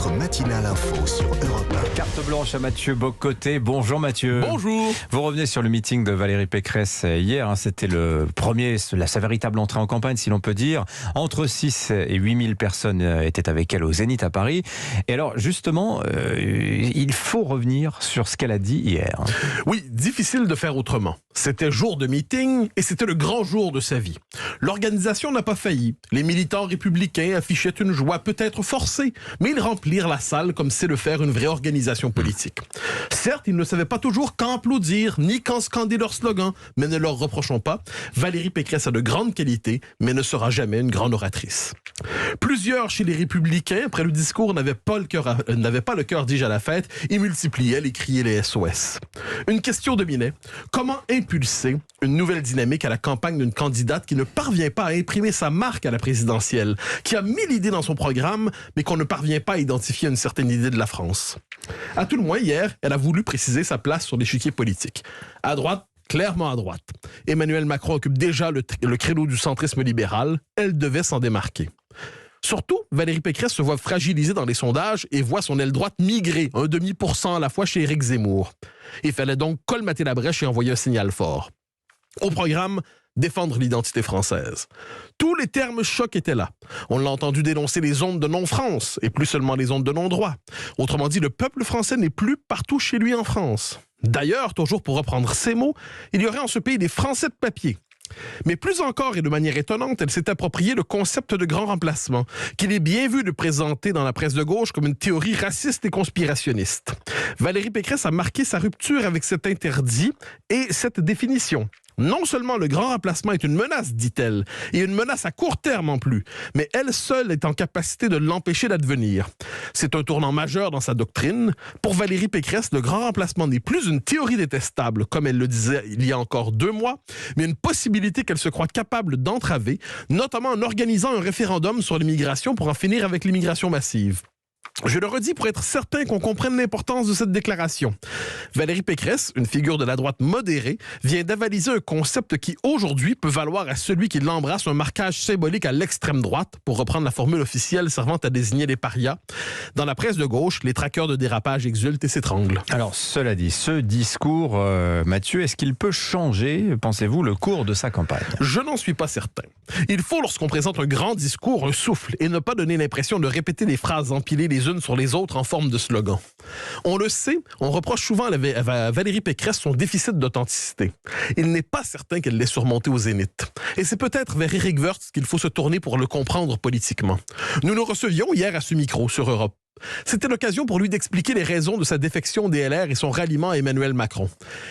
votre matinale info sur Europe 1. Carte blanche à Mathieu Bock-Côté. Bonjour Mathieu. Bonjour. Vous revenez sur le meeting de Valérie Pécresse hier. C'était le premier, sa véritable entrée en campagne, si l'on peut dire. Entre 6 et 8 000 personnes étaient avec elle au Zénith à Paris. Et alors, justement, il faut revenir sur ce qu'elle a dit hier. Oui, difficile de faire autrement. C'était jour de meeting et c'était le grand jour de sa vie. L'organisation n'a pas failli. Les militants républicains affichaient une joie peut-être forcée, mais ils remplirent la salle comme sait le faire une vraie organisation politique. Certes, ils ne savaient pas toujours quand applaudir, ni quand scander leur slogan, mais ne leur reprochons pas. Valérie Pécresse a de grandes qualités, mais ne sera jamais une grande oratrice. Plusieurs chez les Républicains, après le discours, n'avaient pas le cœur déjà à la fête et multipliaient les cris et les SOS. Une question dominait. Comment impulser une nouvelle dynamique à la campagne d'une candidate qui ne parvient pas à imprimer sa marque à la présidentielle, qui a 1000 idées dans son programme, mais qu'on ne parvient pas à identifier une certaine idée de la France? À tout le moins, hier, elle a voulu préciser sa place sur l'échiquier politique. À droite, clairement à droite. Emmanuel Macron occupe déjà le créneau du centrisme libéral. Elle devait s'en démarquer. Surtout, Valérie Pécresse se voit fragilisée dans les sondages et voit son aile droite migrer 0,5% à la fois chez Éric Zemmour. Il fallait donc colmater la brèche et envoyer un signal fort. Au programme, défendre l'identité française. Tous les termes chocs étaient là. On l'a entendu dénoncer les ondes de non-France et plus seulement les ondes de non-droit. Autrement dit, le peuple français n'est plus partout chez lui en France. D'ailleurs, toujours pour reprendre ces mots, il y aurait en ce pays des Français de papier. Mais plus encore et de manière étonnante, elle s'est approprié le concept de grand remplacement, qu'il est bien vu de présenter dans la presse de gauche comme une théorie raciste et conspirationniste. Valérie Pécresse a marqué sa rupture avec cet interdit et cette définition. Non seulement le grand remplacement est une menace, dit-elle, et une menace à court terme en plus, mais elle seule est en capacité de l'empêcher d'advenir. C'est un tournant majeur dans sa doctrine. Pour Valérie Pécresse, le grand remplacement n'est plus une théorie détestable, comme elle le disait il y a encore 2 mois, mais une possibilité qu'elle se croit capable d'entraver, notamment en organisant un référendum sur l'immigration pour en finir avec l'immigration massive. Je le redis pour être certain qu'on comprenne l'importance de cette déclaration. Valérie Pécresse, une figure de la droite modérée, vient d'avaliser un concept qui, aujourd'hui, peut valoir à celui qui l'embrasse un marquage symbolique à l'extrême droite, pour reprendre la formule officielle servant à désigner les parias. Dans la presse de gauche, les traqueurs de dérapage exultent et s'étranglent. Alors, cela dit, ce discours, Mathieu, est-ce qu'il peut changer, pensez-vous, le cours de sa campagne? Je n'en suis pas certain. Il faut, lorsqu'on présente un grand discours, un souffle, et ne pas donner l'impression de répéter des phrases empilées les unes sur les autres en forme de slogan. On le sait, on reproche souvent à Valérie Pécresse son déficit d'authenticité. Il n'est pas certain qu'elle l'ait surmonté au Zénith. Et c'est peut-être vers Éric Woerth qu'il faut se tourner pour le comprendre politiquement. Nous le recevions hier à ce micro sur Europe. C'était l'occasion pour lui d'expliquer les raisons de sa défection des LR et son ralliement à Emmanuel Macron.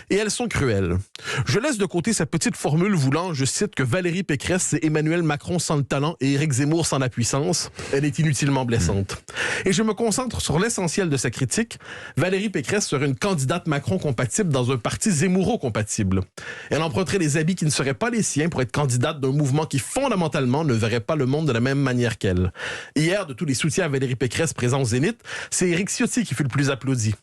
Et elles sont cruelles. Je laisse de côté sa petite formule voulant, je cite, que Valérie Pécresse, c'est Emmanuel Macron sans le talent et Éric Zemmour sans la puissance. Elle est inutilement blessante. Et je me concentre sur l'essentiel de sa critique. Valérie Pécresse serait une candidate Macron-compatible dans un parti Zemmouro-compatible. Elle emprunterait des habits qui ne seraient pas les siens pour être candidate d'un mouvement qui, fondamentalement, ne verrait pas le monde de la même manière qu'elle. Hier, de tous les soutiens à Valérie Pécresse présents au Zénith, c'est Éric Ciotti qui fut le plus applaudi.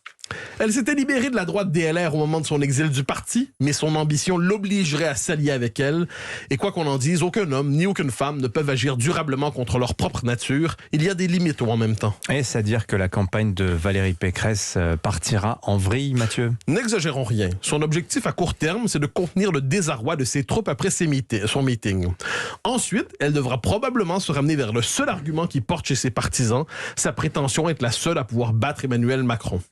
Elle s'était libérée de la droite DLR au moment de son exil du parti, mais son ambition l'obligerait à s'allier avec elle. Et quoi qu'on en dise, aucun homme ni aucune femme ne peuvent agir durablement contre leur propre nature. Il y a des limites en même temps. Est-ce à dire que la campagne de Valérie Pécresse partira en vrille, Mathieu? N'exagérons rien. Son objectif à court terme, c'est de contenir le désarroi de ses troupes après son meeting. Ensuite, elle devra probablement se ramener vers le seul argument qui porte chez ses partisans, sa prétention être la seule à pouvoir battre Emmanuel Macron.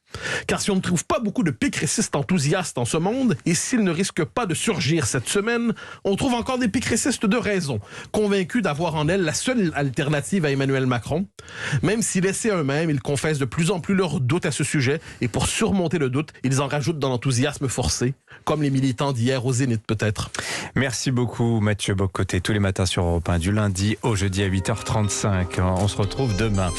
Car si on ne trouve pas beaucoup de pécressistes enthousiastes en ce monde, et s'ils ne risquent pas de surgir cette semaine, on trouve encore des pécressistes de raison, convaincus d'avoir en elle la seule alternative à Emmanuel Macron. Même si laissés à eux-mêmes, ils confessent de plus en plus leurs doutes à ce sujet, et pour surmonter le doute, ils en rajoutent dans l'enthousiasme forcé, comme les militants d'hier au Zénith peut-être. Merci beaucoup Mathieu Bock-Côté, tous les matins sur Europe 1, du lundi au jeudi à 8h35. On se retrouve demain.